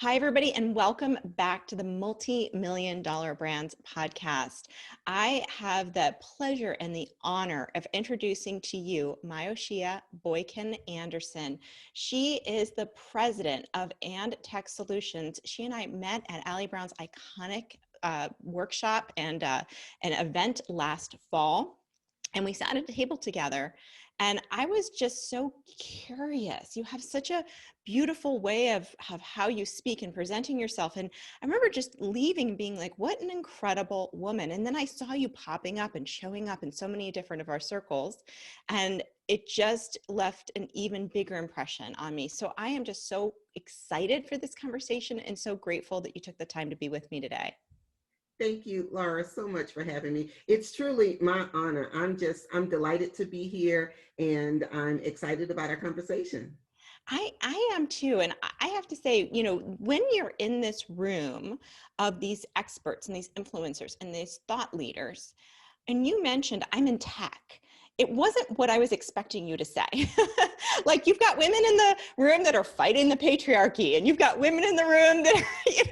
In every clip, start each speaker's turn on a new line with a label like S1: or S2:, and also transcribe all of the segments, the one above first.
S1: Hi, everybody, and welcome back to the Multi-Million Dollar Brands podcast. I have the pleasure and the honor of introducing to you Myoshia Boykin-Anderson. She is the president of AndTech Solutions. She and I met at Allie Brown's iconic workshop and an event last fall. And we sat at a table together, and I was just so curious. You have such a beautiful way of how you speak and presenting yourself. And I remember just leaving being like, what an incredible woman. And then I saw you popping up and showing up in so many different of our circles. And it just left an even bigger impression on me. So I am just so excited for this conversation and so grateful that you took the time to be with me today.
S2: Thank you, Laura, so much for having me. It's truly my honor. I'm delighted to be here and I'm excited about our conversation.
S1: I am too. And I have to say, when you're in this room of these experts and these influencers and these thought leaders, and you mentioned I'm in tech, it wasn't what I was expecting you to say. Like, you've got women in the room that are fighting the patriarchy, and you've got women in the room that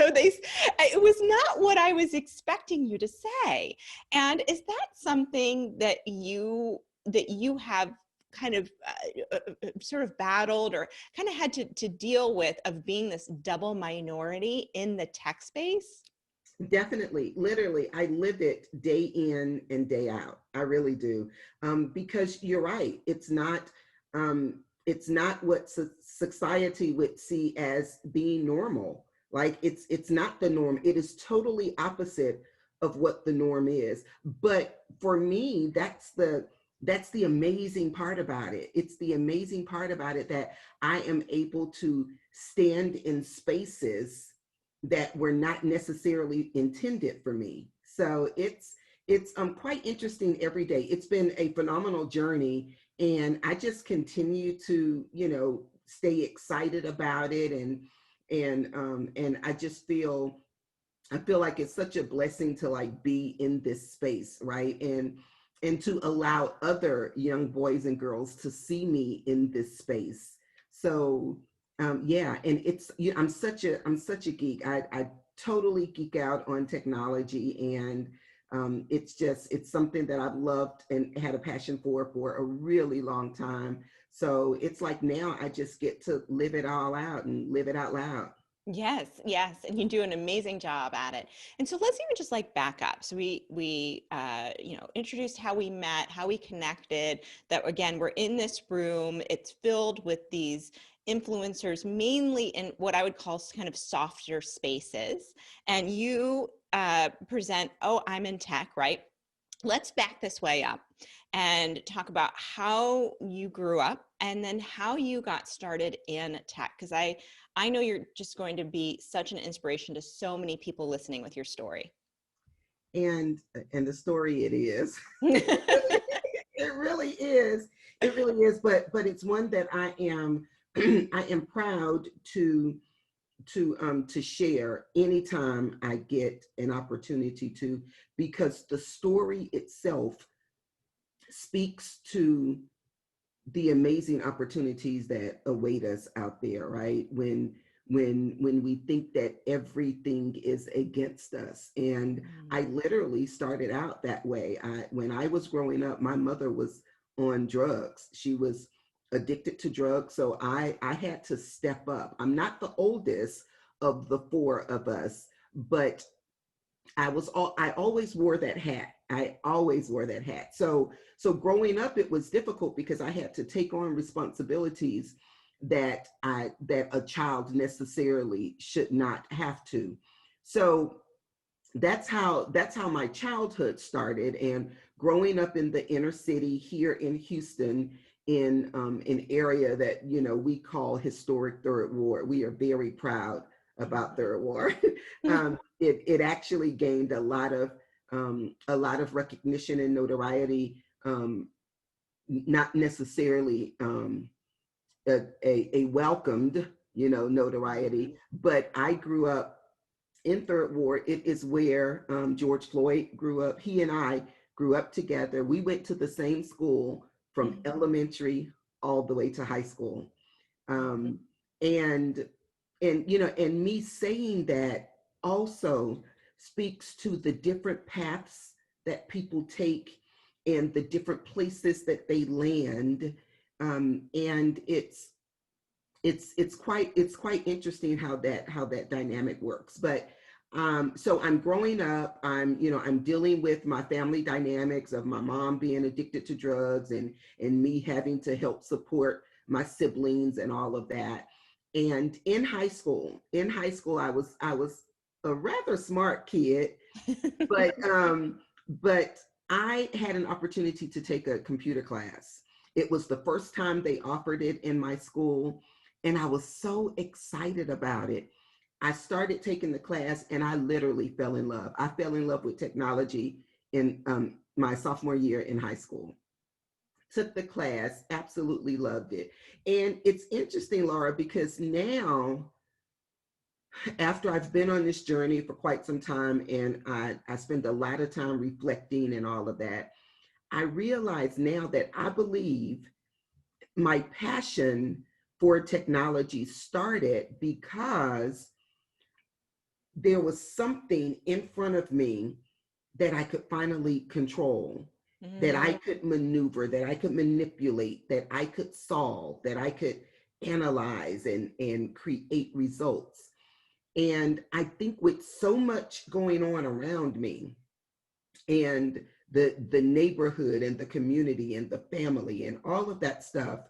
S1: are, it was not what I was expecting you to say. And is that something that you have kind of sort of battled or kind of had to deal with, of being this double minority in the tech space?
S2: Definitely, literally, I live it day in and day out. I really do, because you're right. It's not what society would see as being normal. Like it's not the norm. It is totally opposite of what the norm is. But for me, that's the amazing part about it. It's the amazing part about it that I am able to stand in spaces that were not necessarily intended for me. So it's quite interesting every day. It's been a phenomenal journey, and I just continue to stay excited about it, and I feel like it's such a blessing to like be in this space, right? And to allow other young boys and girls to see me in this space. So yeah, and I'm such a geek. I totally geek out on technology, and it's something that I've loved and had a passion for a really long time. So it's like now I just get to live it all out and live it out loud.
S1: Yes, yes, and you do an amazing job at it. And so let's even just like back up. So we introduced how we met, how we connected. That again, we're in this room. It's filled with these influencers, mainly in what I would call kind of softer spaces. And you present, oh, I'm in tech, right? Let's back this way up and talk about how you grew up and then how you got started in tech. Because I know you're just going to be such an inspiration to so many people listening with your story.
S2: And the story it is. It really is. It really is. But it's one that I am I am proud to share anytime I get an opportunity to, because the story itself speaks to the amazing opportunities that await us out there, right? When we think that everything is against us. And I literally started out that way. When I was growing up, my mother was on drugs. She was addicted to drugs. So I had to step up. I'm not the oldest of the four of us, but I always wore that hat. I always wore that hat. So growing up, it was difficult because I had to take on responsibilities that a child necessarily should not have to. So that's how my childhood started. And growing up in the inner city here in Houston, in an area that we call historic Third Ward. We are very proud about Third Ward. It actually gained a lot of recognition and notoriety, not necessarily a welcomed notoriety, but I grew up in Third Ward. It is where George Floyd grew up. He and I grew up together. We went to the same school from elementary all the way to high school. And And, and me saying that also speaks to the different paths that people take and the different places that they land. And it's quite interesting how that dynamic works. But so I'm growing up, I'm dealing with my family dynamics of my mom being addicted to drugs, and me having to help support my siblings and all of that. And in high school I was a rather smart kid, but I had an opportunity to take a computer class. It was the first time they offered it in my school, and I was so excited about it. I started taking the class, and I literally fell in love. I fell in love with technology in my sophomore year in high school. Took the class, absolutely loved it. And it's interesting, Laura, because now, after I've been on this journey for quite some time, and I spend a lot of time reflecting and all of that, I realize now that I believe my passion for technology started because there was something in front of me that I could finally control, that I
S1: Mm,
S2: could maneuver, that I could manipulate, that I could solve, that I could analyze and create results. And I think with so much going on around me, and the neighborhood and the community and the family and all of that stuff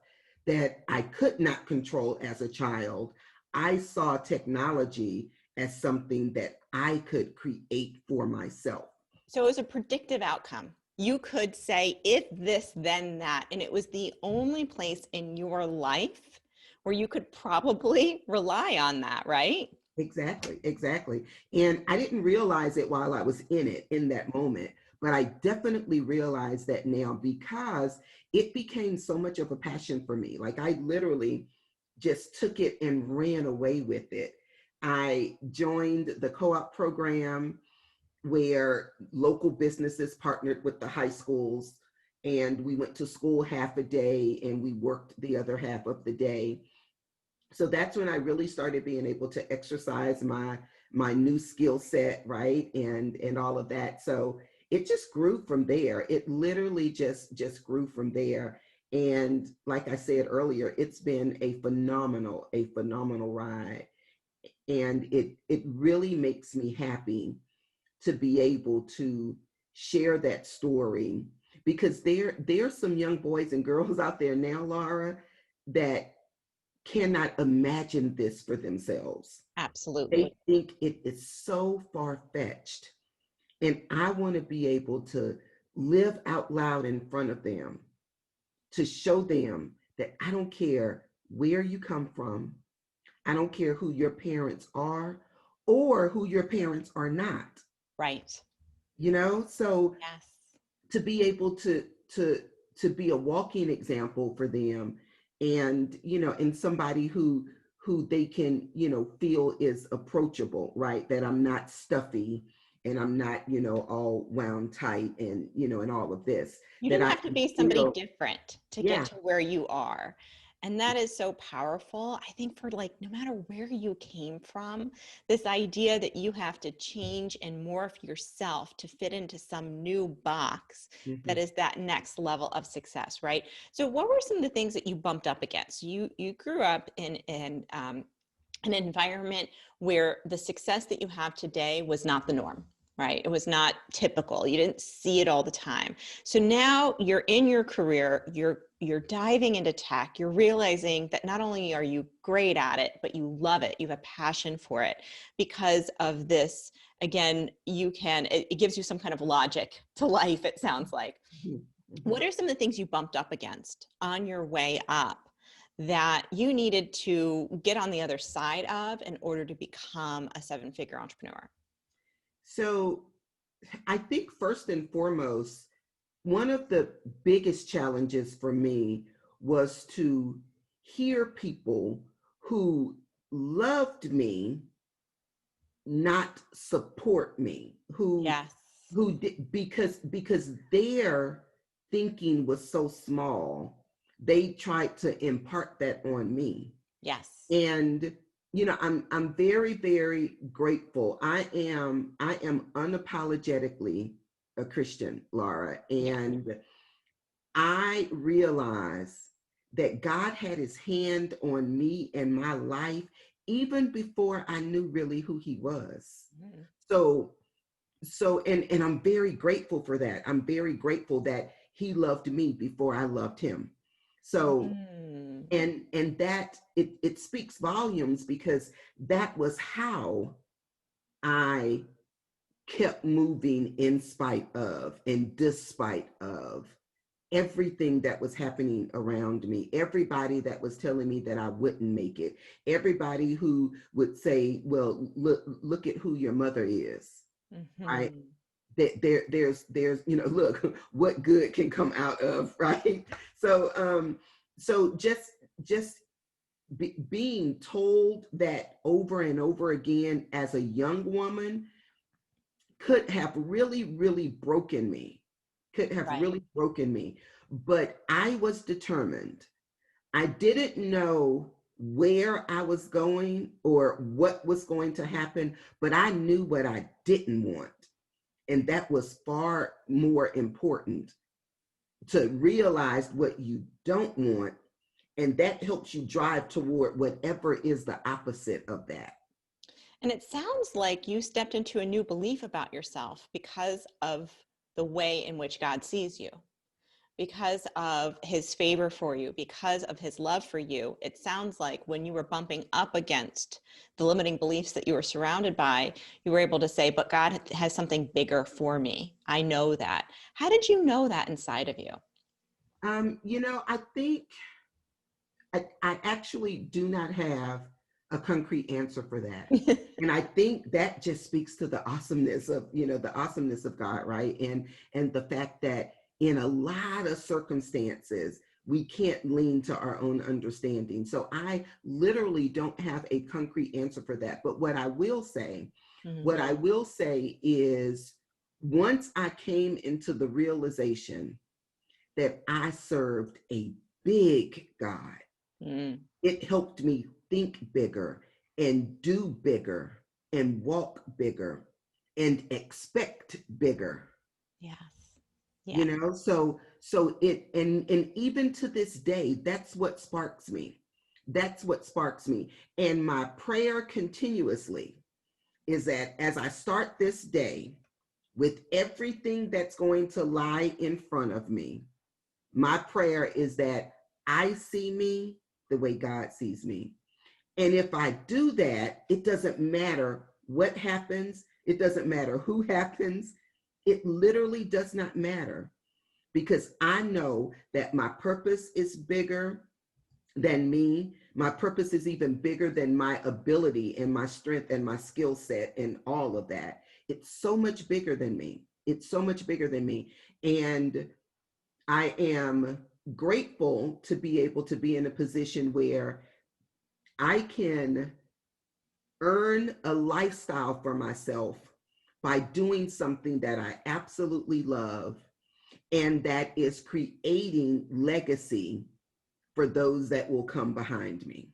S2: that I could not control as a child, I saw technology as something that I could create for myself.
S1: so it was a predictive outcome. You could say, if this, then that. And it was the only place in your life where you could probably rely on that, right?
S2: Exactly, exactly. And I didn't realize it while I was in it in that moment, but I definitely realize that now because it became so much of a passion for me. Like, I literally just took it and ran away with it. I joined the co-op program where local businesses partnered with the high schools, and we went to school half a day and we worked the other half of the day. So that's when I really started being able to exercise my new skill set, right? And all of that. So it just grew from there. It literally just grew from there. And like I said earlier, it's been a phenomenal ride. And it really makes me happy to be able to share that story, because there's some young boys and girls out there now, Laura, that cannot imagine this for themselves.
S1: Absolutely.
S2: They think it is so far-fetched. And I want to be able to live out loud in front of them to show them that I don't care where you come from. I don't care who your parents are or who your parents are not.
S1: Right.
S2: So
S1: Yes.
S2: to be able to to be a walking example for them, and somebody who they can feel is approachable, right? That I'm not stuffy, and I'm not all wound tight, and all of this,
S1: You
S2: that
S1: didn't
S2: I
S1: have to
S2: can
S1: be somebody
S2: still.
S1: different to get
S2: Yeah.
S1: to where you are. And that is so powerful. I think for like, no matter where you came from, this idea that you have to change and morph yourself to fit into some new box that
S2: Mhm.
S1: is that next level of success, right? So what were some of the things that you bumped up against? You grew up in an environment where the success that you have today was not the norm, right? It was not typical. You didn't see it all the time. So now you're in your career, you're diving into tech, you're realizing that not only are you great at it, but you love it. You have a passion for it because of this. Again, it gives you some kind of logic to life, it sounds like.
S2: Mhm. Mhm.
S1: What are some of the things you bumped up against on your way up that you needed to get on the other side of in order to become a seven-figure entrepreneur?
S2: So I think first and foremost, one of the biggest challenges for me was to hear people who loved me not support me,
S1: Yes.
S2: who did, because their thinking was so small, they tried to impart that on me.
S1: Yes.
S2: And I'm very, very grateful. I am unapologetically a Christian, Laura,
S1: Yeah.
S2: and I realize that God had his hand on me and my life even before I knew really who he was.
S1: Mm.
S2: So and I'm very grateful for that. I'm very grateful that he loved me before I loved him. So
S1: Mm.
S2: and that it speaks volumes, because that was how I kept moving in spite of and despite of everything that was happening around me, everybody that was telling me that I wouldn't make it, everybody who would say, well, look at who your mother is, right?
S1: Mm-hmm.
S2: That there's look what good can come out of, right? So just being told that over and over again as a young woman could have really, really broken me, could have
S1: Right.
S2: really broken me. But I was determined. I didn't know where I was going or what was going to happen, but I knew what I didn't want. And that was far more important, to realize what you don't want. And that helps you drive toward whatever is the opposite of that.
S1: And it sounds like you stepped into a new belief about yourself because of the way in which God sees you, because of his favor for you, because of his love for you. It sounds like when you were bumping up against the limiting beliefs that you were surrounded by, you were able to say, but God has something bigger for me. I know that. How did you know that inside of you?
S2: I think I actually do not have a concrete answer for that. And I think that just speaks to the awesomeness of, the awesomeness of God, right? And the fact that in a lot of circumstances, we can't lean to our own understanding. So I literally don't have a concrete answer for that. But
S1: Mhm.
S2: what I will say is, once I came into the realization that I served a big God,
S1: Mm,
S2: it helped me think bigger and do bigger and walk bigger and expect bigger.
S1: yes.
S2: you
S1: Yeah.
S2: know so it and even to this day, that's what sparks me. And my prayer continuously is that as I start this day with everything that's going to lie in front of me, my prayer is that I see me the way God sees me. And if I do that, it doesn't matter what happens, it doesn't matter who happens, it literally does not matter, because I know that my purpose is bigger than me. My purpose is even bigger than my ability and my strength and my skill set and all of that. It's so much bigger than me. It's so much bigger than me. And I am grateful to be able to be in a position where I can earn a lifestyle for myself by doing something that I absolutely love, and that is creating legacy for those that will come behind me.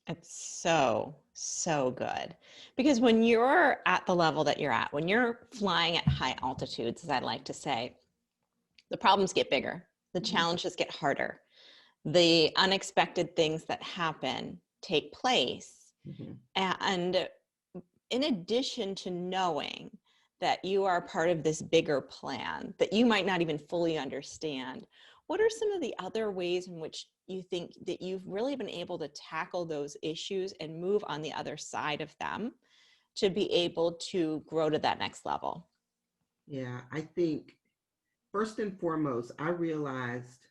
S1: It's so, so good. Because when you're at the level that you're at, when you're flying at high altitudes, as I like to say, the problems get bigger, the
S2: Mhm.
S1: challenges get harder, the unexpected things that happen take place.
S2: Mhm.
S1: And in addition to knowing that you are part of this bigger plan that you might not even fully understand, what are some of the other ways in which you think that you've really been able to tackle those issues and move on the other side of them to be able to grow to that next level?
S2: Yeah, I think first and foremost, I realized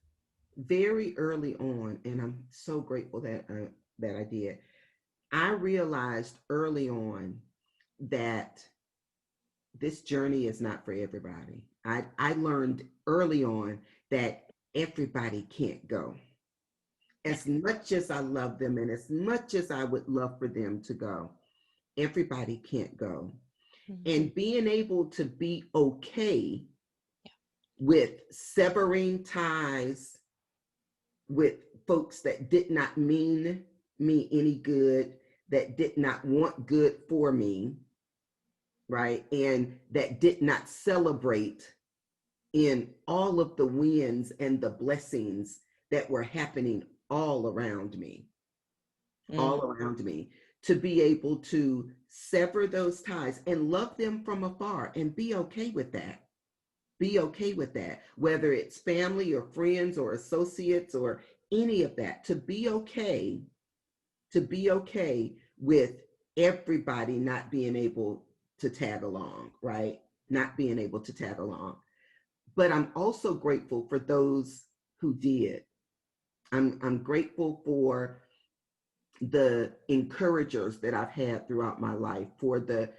S2: very early on, and I'm so grateful that I did. I realized early on that this journey is not for everybody. I learned early on that everybody can't go.
S1: Yeah.
S2: As much as I love them and as much as I would love for them to go, everybody can't go.
S1: Mhm.
S2: And being able to be okay
S1: Yeah.
S2: with severing ties with folks that did not mean me any good, that did not want good for me, right? And that did not celebrate in all of the wins and the blessings that were happening all around me, all around me, to be able to sever those ties and love them from afar and be okay with that. Be okay with that, whether it's family or friends or associates or any of that, to be okay with everybody not being able to tag along, right? Not being able to tag along. But I'm also grateful for those who did. I'm grateful for the encouragers that I've had throughout my life, for the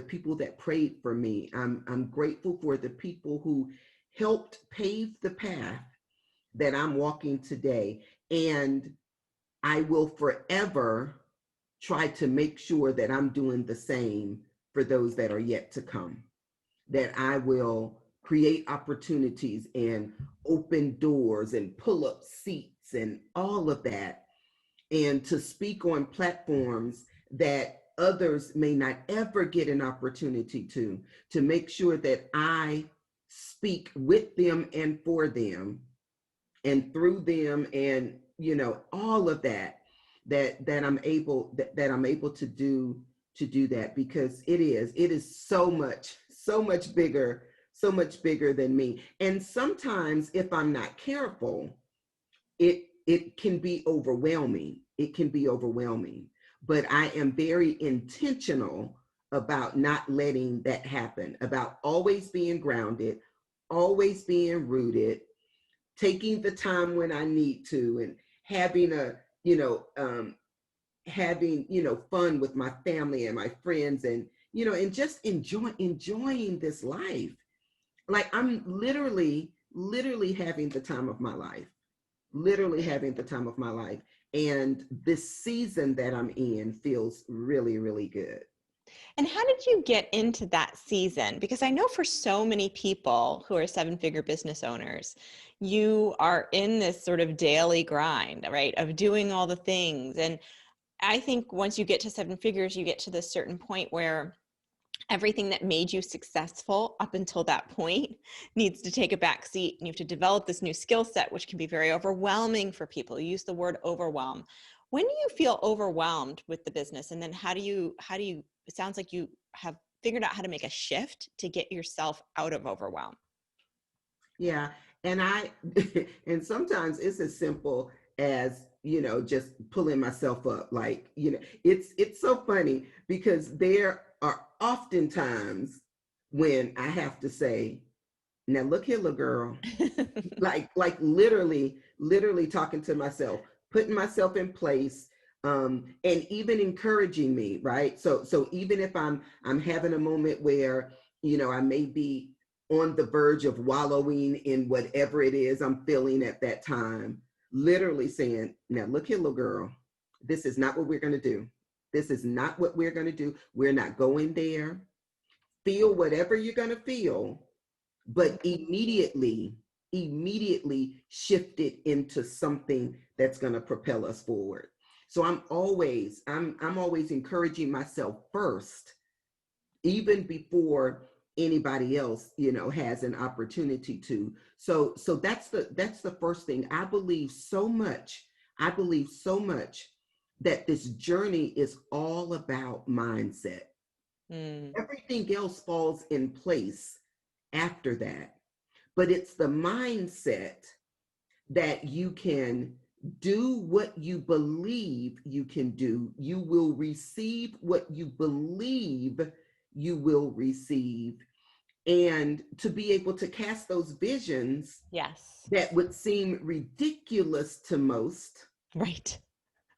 S2: people that prayed for me. I'm grateful for the people who helped pave the path that I'm walking today. And I will forever try to make sure that I'm doing the same for those that are yet to come, that I will create opportunities and open doors and pull up seats and all of that, and to speak on platforms that others may not ever get an opportunity to make sure that I speak with them and for them and through them, and all of that, that I'm able to do that, because it is so much bigger than me. And sometimes if I'm not careful, it can be overwhelming. It can be overwhelming. But I am very intentional about not letting that happen, about always being grounded, always being rooted, taking the time when I need to, and having fun with my family and my friends, and and just enjoying this life. Like, I'm literally having the time of my life, literally having the time of my life. And this season that I'm in feels really, really good.
S1: And how did you get into that season? Because I know for so many people who are seven-figure business owners, you are in this sort of daily grind, right, of doing all the things. And I think once you get to seven figures, you get to this certain point where everything that made you successful up until that point needs to take a back seat, and you have to develop this new skill set, which can be very overwhelming for people. You use the word overwhelm. When do you feel overwhelmed with the business? And then how do you, it sounds like you have figured out how to make a shift to get yourself out of overwhelm.
S2: Yeah. And and sometimes it's as simple as, just pulling myself up. Like, it's so funny, because there are often times when I have to say, now look here, little girl, like literally talking to myself, putting myself in place, and even encouraging me, right? So even if I'm having a moment where, I may be on the verge of wallowing in whatever it is I'm feeling at that time, literally saying, now look here, little girl, this is not what we're going to do. This is not what we're going to do. We're not going there. Feel whatever you're going to feel, but immediately shift it into something that's going to propel us forward. So I'm always encouraging myself first, even before anybody else, has an opportunity to. So that's the first thing. I believe so much that this journey is all about mindset. Everything else falls in place after that. But it's the mindset that you can do what you believe you can do. You will receive what you believe you will receive. And to be able to cast those visions,
S1: Yes.
S2: that would seem ridiculous to most.
S1: Right.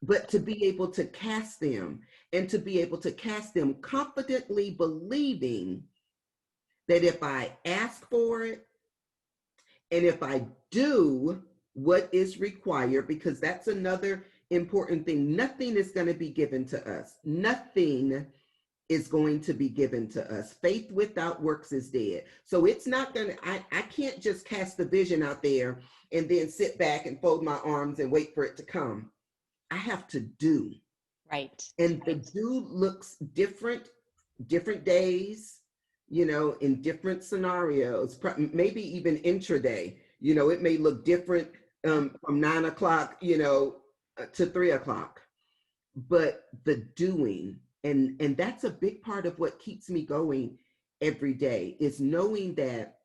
S2: But to be able to cast them, and to be able to cast them confidently, believing that if I ask for it, and if I do what is required, because that's another important thing, nothing is going to be given to us. Nothing is going to be given to us. Faith without works is dead. So it's not going to, I can't just cast the vision out there and then sit back and fold my arms and wait for it to come. I have to do.
S1: Right.
S2: And the
S1: Right.
S2: do looks different days, in different scenarios, maybe even intraday. It may look different
S1: Yeah.
S2: from 9 o'clock, to 3 o'clock. But the doing, and that's a big part of what keeps me going every day, is knowing that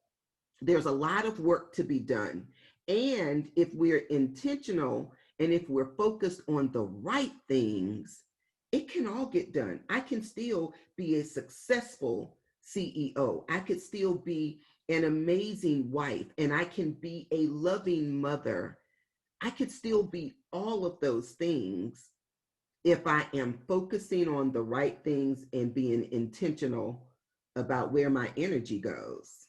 S2: there's a lot of work to be done. And if we're intentional and if we're focused on the right things, it can all get done. I can still be a successful CEO. I could still be an amazing wife, and I can be a loving mother. I could still be all of those things if I am focusing on the right things and being intentional about where my energy goes.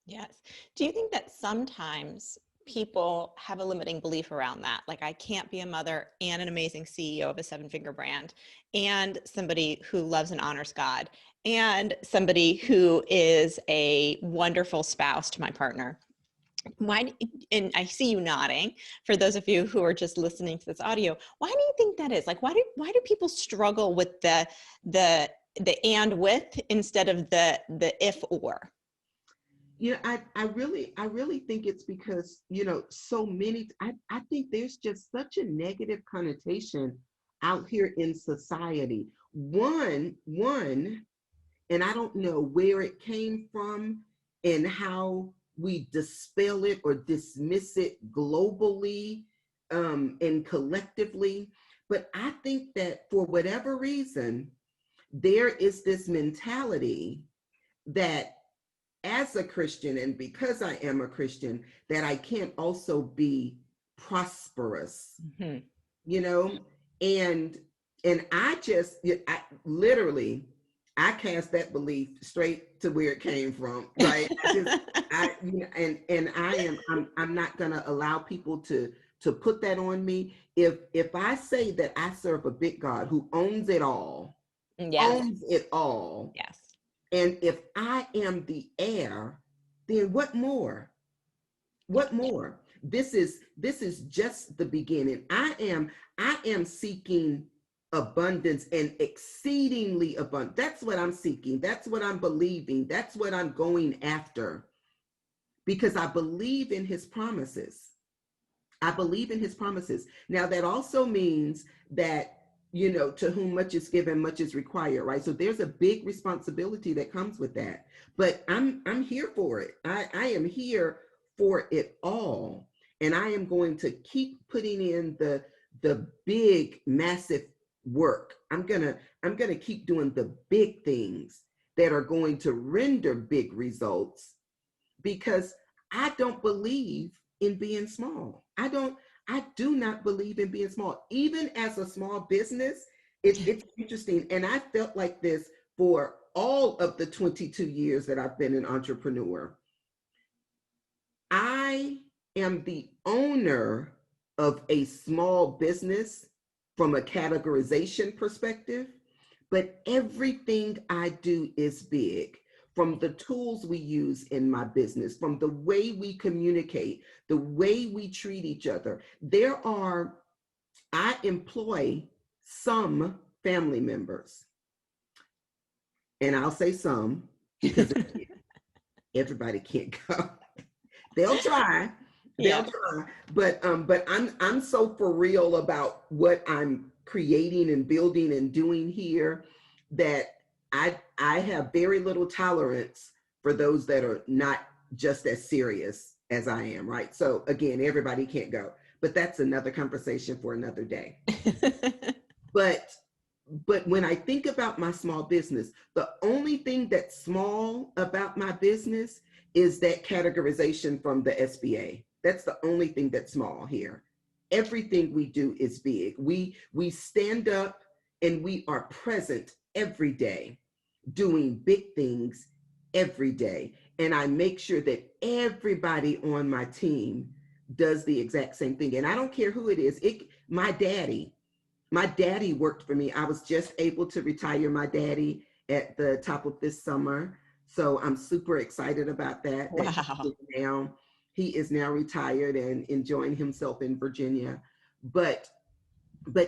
S1: Yes. Do you think that sometimes people have a limiting belief around that? Like, I can't be a mother and an amazing CEO of a seven-figure brand, and somebody who loves and honors God, and somebody who is a wonderful spouse to my partner. And I see you nodding. For those of you who are just listening to this audio, why do you think that is? Like, why do people struggle with the and with instead of the if or?
S2: I really think it's because, so many, I think there's just such a negative connotation out here in society. One, and I don't know where it came from and how we dispel it or dismiss it globally, and collectively. But I think that for whatever reason, there is this mentality that as a Christian, and because I am a Christian, that I can't also be prosperous,
S1: Mm-hmm.
S2: you know? And I literally, I cast that belief straight to where it came from, right? And I'm not gonna allow people to put that on me. If I say that I serve a big God who
S1: Yes.
S2: owns it all,
S1: Yes.
S2: and if I am the heir, then what more?
S1: Yeah.
S2: What more? This is just the beginning. I am seeking abundance and exceedingly abundant. That's what I'm seeking. That's what I'm believing. That's what I'm going after, because I believe in his promises. I believe in his promises. Now, that also means that, to whom much is given, much is required, right? So there's a big responsibility that comes with that. But I'm here for it. I am here for it all. And I am going to keep putting in the big, massive work. I'm gonna keep doing the big things that are going to render big results, because I don't believe in being small. I do not believe in being small. Even as a small business, it's interesting. And I felt like this for all of the 22 years that I've been an entrepreneur. I am the owner of a small business from a categorization perspective, but everything I do is big. From the tools we use in my business, from the way we communicate, the way we treat each other. I employ some family members, and I'll say some because everybody can't go. They'll try. They'll
S1: Yeah.
S2: try. But I'm so for real about what I'm creating and building and doing here, that I have very little tolerance for those that are not just as serious as I am, right? So again, everybody can't go. But that's another conversation for another day. But when I think about my small business, the only thing that's small about my business is that categorization from the SBA. That's the only thing that's small here. Everything we do is big. We stand up and we are present every day, doing big things every day. And I make sure that everybody on my team does the exact same thing. And I don't care who it is. My daddy worked for me. I was just able to retire my daddy at the top of this summer. So I'm super excited about that. That
S1: Wow.
S2: he is now retired and enjoying himself in Virginia. But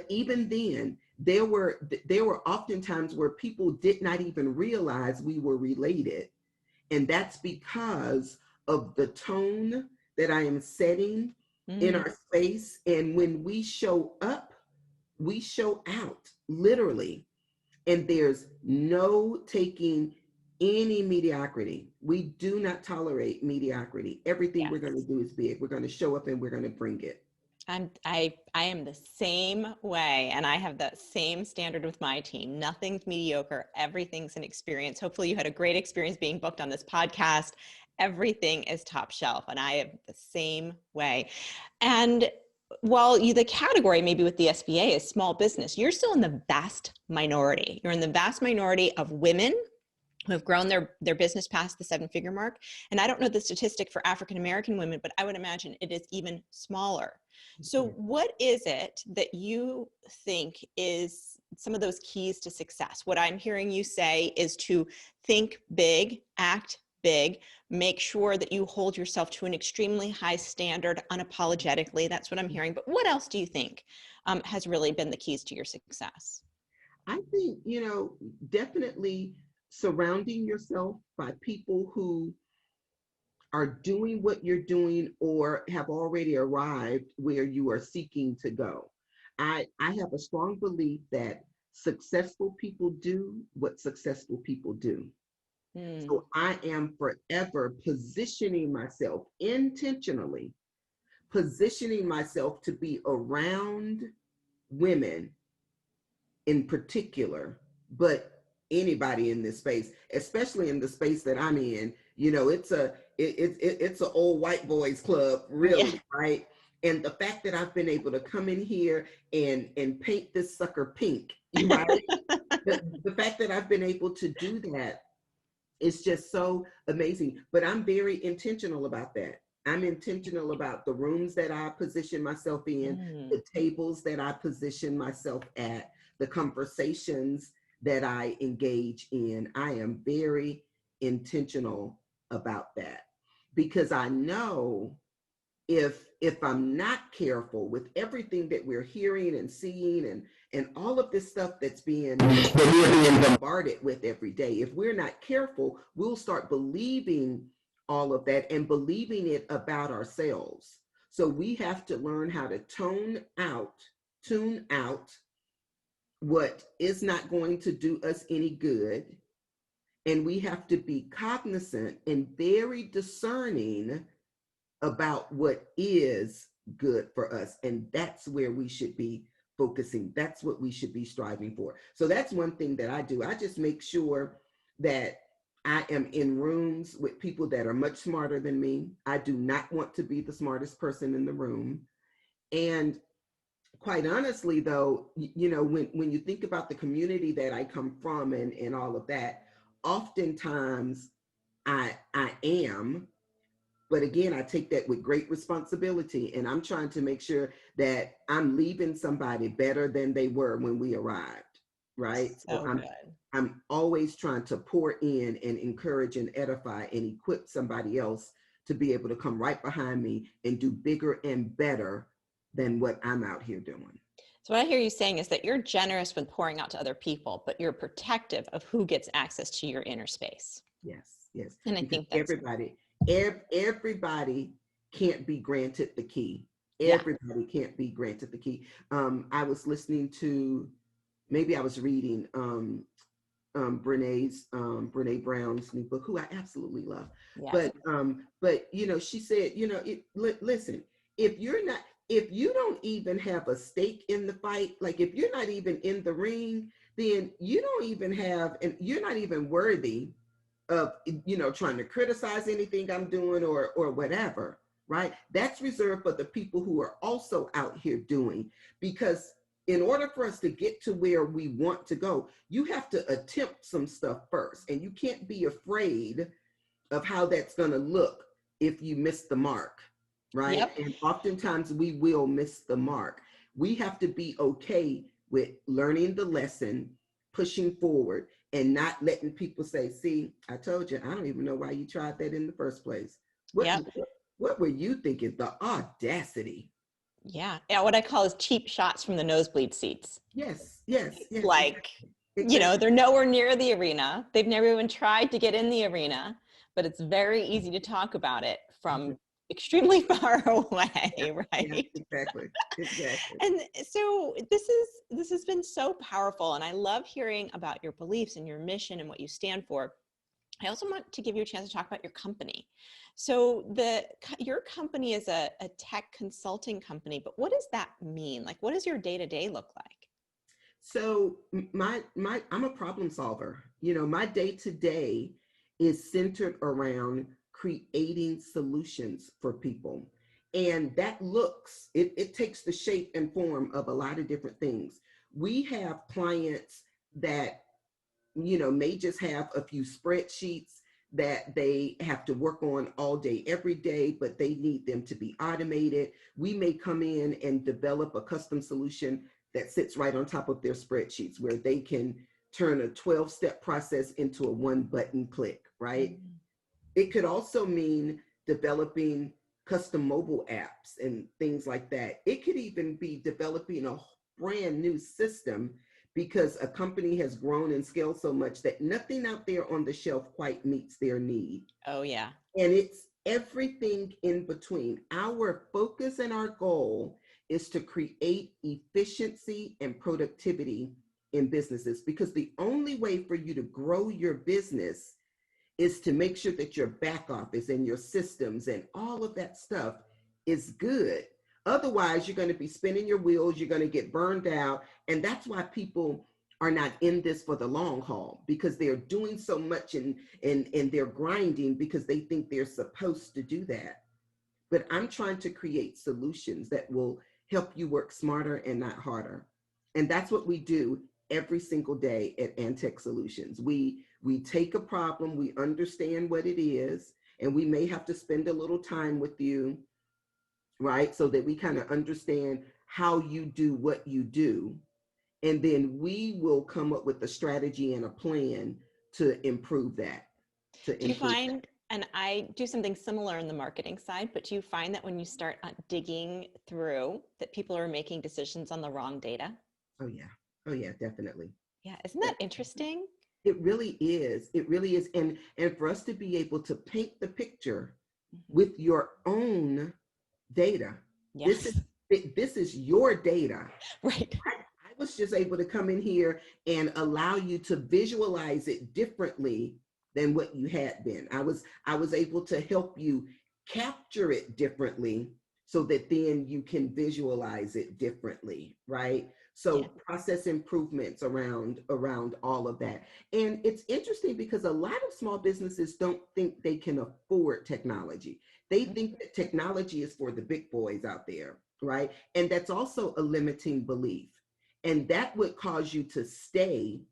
S2: even then, there were often times where people did not even realize we were related. And that's because of the tone that I am setting in
S1: Mm,
S2: our space. And when we show up, we show out, literally. And there's no taking any mediocrity. We do not tolerate mediocrity. Everything we're going to
S1: yes.
S2: do is big. We're going to show up and we're going to bring it.
S1: I am the same way, and I have that same standard with my team. Nothing's mediocre. Everything's an experience. Hopefully you had a great experience being booked on this podcast. Everything is top shelf, and I am the same way. And while the category maybe with the SBA is small business, you're still in the vast minority. You're in the vast minority of women who have grown their business past the 7-figure mark. And I don't know the statistic for African American women, but I would imagine it is even smaller. So what is it that you think is some of those keys to success? What I'm hearing you say is to think big, act big, make sure that you hold yourself to an extremely high standard unapologetically. That's what I'm hearing. But what else do you think has really been the keys to your success?
S2: I think, definitely surrounding yourself by people who are doing what you're doing or have already arrived where you are seeking to go. I have a strong belief that successful people do what successful people do.
S1: Mm,
S2: So I am forever positioning myself intentionally, positioning myself to be around women in particular, but anybody in this space, especially in the space that I'm in, it's an old white boys club,
S1: yeah.
S2: really, right? And the fact that I've been able to come in here and paint this sucker pink, right? The fact that I've been able to do that is just so amazing. But I'm very intentional about that. I'm intentional about the rooms that I position myself in,
S1: Mm.
S2: the tables that I position myself at, the conversations that I engage in. I am very intentional about that because I know if I'm not careful with everything that we're hearing and seeing and all of this stuff that we're being bombarded with every day, if we're not careful, we'll start believing all of that and believing it about ourselves. So we have to learn how to tune out what is not going to do us any good. And we have to be cognizant and very discerning about what is good for us. And that's where we should be focusing. That's what we should be striving for. So that's one thing that I do. I just make sure that I am in rooms with people that are much smarter than me. I do not want to be the smartest person in the room. And quite honestly, though, when you think about the community that I come from and all of that, oftentimes I am, but again, I take that with great responsibility, and I'm trying to make sure that I'm leaving somebody better than they were when we arrived, right? So
S1: So good.
S2: I'm always trying to pour in and encourage and edify and equip somebody else to be able to come right behind me and do bigger and better than what I'm out here doing.
S1: So what I hear you saying is that you're generous when pouring out to other people, but you're protective of who gets access to your inner space.
S2: Yes, yes,
S1: And I
S2: because
S1: think that's,
S2: everybody can't be granted the key.
S1: yeah,
S2: Everybody can't be granted the key. I was listening to, maybe I was reading Brene Brown's new book, who I absolutely love.
S1: yes.
S2: But she said, listen, if you don't even have a stake in the fight, like if you're not even in the ring, then you don't even have, and you're not even worthy of trying to criticize anything I'm doing or whatever, right? That's reserved for the people who are also out here doing, because in order for us to get to where we want to go, you have to attempt some stuff first, and you can't be afraid of how that's going to look if you miss the mark, right?
S1: Yep.
S2: And oftentimes we will miss the mark. We have to be okay with learning the lesson, pushing forward, and not letting people say, see, I told you, I don't even know why you tried that in the first place. What
S1: Yep.
S2: what were you thinking? The audacity.
S1: Yeah. Yeah. What I call is cheap shots from the nosebleed seats.
S2: Yes, yes, yes,
S1: Like,
S2: exactly.
S1: they're nowhere near the arena. They've never even tried to get in the arena, but it's very easy to talk about it from extremely far
S2: Yeah,
S1: away,
S2: yeah,
S1: right?
S2: exactly, exactly.
S1: And so this has been so powerful, and I love hearing about your beliefs and your mission and what you stand for. I also want to give you a chance to talk about your company. So your company is a tech consulting company, but what does that mean? Like, what does your day-to-day look like?
S2: So I'm a problem solver. You know, my day to day is centered around creating solutions for people. And that it takes the shape and form of a lot of different things. We have clients that, you know, may just have a few spreadsheets that they have to work on all day, every day, but they need them to be automated. We may come in and develop a custom solution that sits right on top of their spreadsheets where they can turn a 12-step process into a one button click, right?
S1: Mm.
S2: It could also mean developing custom mobile apps and things like that. It could even be developing a brand new system because a company has grown and scaled so much that nothing out there on the shelf quite meets their need.
S1: Oh yeah.
S2: And it's everything in between. Our focus and our goal is to create efficiency and productivity in businesses, because the only way for you to grow your business is to make sure that your back office and your systems and all of that stuff is good. Otherwise, you're going to be spinning your wheels, you're going to get burned out. And that's why people are not in this for the long haul, because they're doing so much and they're grinding because they think they're supposed to do that. But I'm trying to create solutions that will help you work smarter and not harder. And that's what we do every single day at AndTech Solutions. We take a problem, we understand what it is, and we may have to spend a little time with you, right? So that we kind of understand how you do what you do. And then we will come up with a strategy and a plan to improve that, to
S1: Do you
S2: improve
S1: find, and I do something similar in the marketing side, but do you find that when you start digging through that people are making decisions on the wrong data?
S2: that. Oh yeah. Oh yeah, definitely.
S1: Yeah, isn't that interesting?
S2: It really is. It really is. And for us to be able to paint the picture
S1: Mhm.
S2: with your own data, this is
S1: Yes,
S2: this is your data.
S1: right.
S2: I was just able to come in here and allow you to visualize it differently than what you had been. I was able to help you capture it differently so that then you can visualize it differently, right? So
S1: Yeah.
S2: process improvements around all of that. And it's interesting because a lot of small businesses don't think they can afford technology. They think that technology is for the big boys out there, right? And that's also a limiting belief. And that would cause you to stay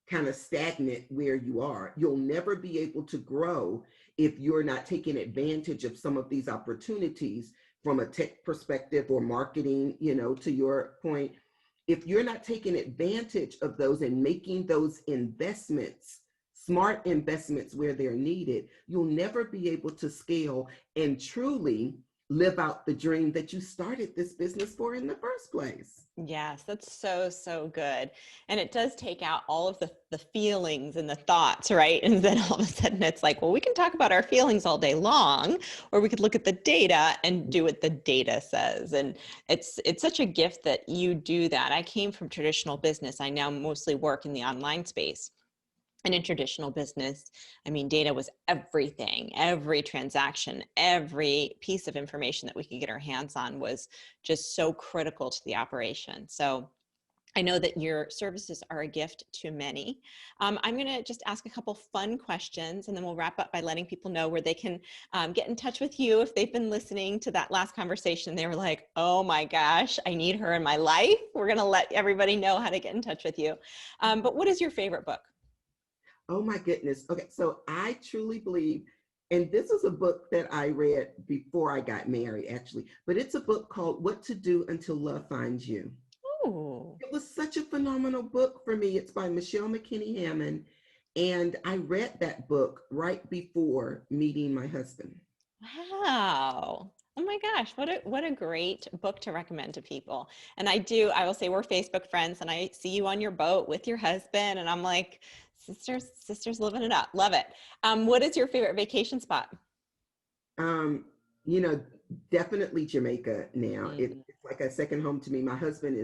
S2: kind of stagnant where you are. You'll never be able to grow if you're not taking advantage of some of these opportunities from a tech perspective or marketing, you know, to your point. If you're not taking advantage of those and making those investments, smart investments where they're needed, you'll never be able to scale and truly live out the dream that you started this business for in the first place.
S1: Yes, that's so, so good. And it does take out all of the feelings and the thoughts, right? And then all of a sudden it's like, well, we can talk about our feelings all day long, or we could look at the data and do what the data says. And it's such a gift that you do that. I came from traditional business. I now mostly work in the online space. And in traditional business, I mean, data was everything. Every transaction, every piece of information that we could get our hands on was just so critical to the operation. So I know that your services are a gift to many. I'm going to just ask a couple fun questions, and then we'll wrap up by letting people know where they can get in touch with you if they've been listening to that last conversation. They were like, oh my gosh, I need her in my life. We're going to let everybody know how to get in touch with you. But what is your favorite book?
S2: Oh my goodness. Okay, so I truly believe, and this is a book that I read before I got married, actually, but it's a book called What to Do Until Love Finds You.
S1: Oh,
S2: It was such a phenomenal book for me. It's by Michelle McKinney-Hammond, and I read that book right before meeting my husband.
S1: wow. Oh my gosh, what a great book to recommend to people. And I will say we're Facebook friends and I see you on your boat with your husband and I'm like, sisters living it up. Love it. What is your favorite vacation spot?
S2: Um, you know, definitely Jamaica now.
S1: Mm.
S2: It's like a second home to me. My husband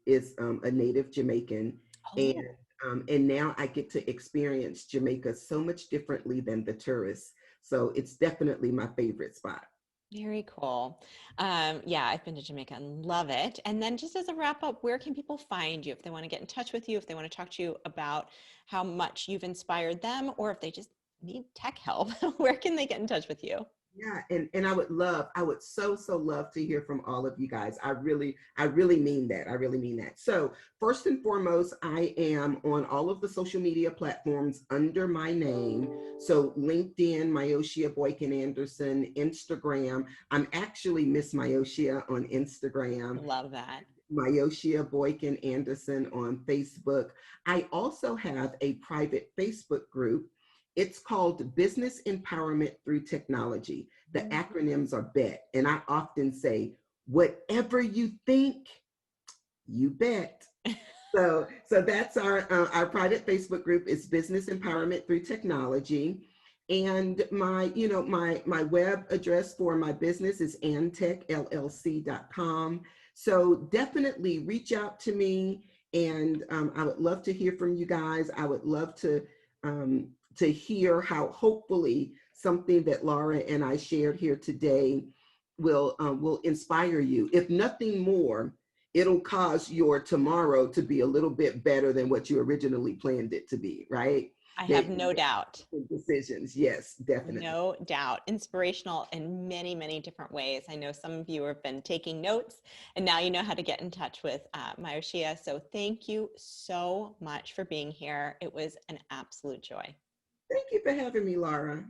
S2: is a native Jamaican, and
S1: Oh,
S2: and now I get to experience Jamaica so much differently than the tourists. So it's definitely my favorite spot.
S1: very cool. Yeah, I've been to Jamaica and love it. And then just as a wrap up, where can people find you if they want to get in touch with you, if they want to talk to you about how much you've inspired them, or if they just need tech help, where can they get in touch with you?
S2: Yeah, and I would so love to hear from all of you guys. I really mean that. I really mean that. So first and foremost, I am on all of the social media platforms under my name. So LinkedIn, Myoshia Boykin-Anderson, Instagram. I'm actually Miss Myoshia on Instagram.
S1: Love that.
S2: Myoshia Boykin-Anderson on Facebook. I also have a private Facebook group. It's called Business Empowerment Through Technology. The acronyms are BET. And I often say, whatever you think, you bet. So that's our private Facebook group is Business Empowerment Through Technology. And my web address for my business is andtechllc.com. So definitely reach out to me, and I would love to hear from you guys. I would love to hear how hopefully something that Laura and I shared here today will inspire you. If nothing more, it'll cause your tomorrow to be a little bit better than what you originally planned it to be, right?
S1: I have
S2: That you
S1: no
S2: make
S1: doubt.
S2: decisions. Yes, definitely.
S1: No doubt. Inspirational in many, many different ways. I know some of you have been taking notes and now you know how to get in touch with Myoshia. So thank you so much for being here. It was an absolute joy.
S2: Thank you for having me, Laura.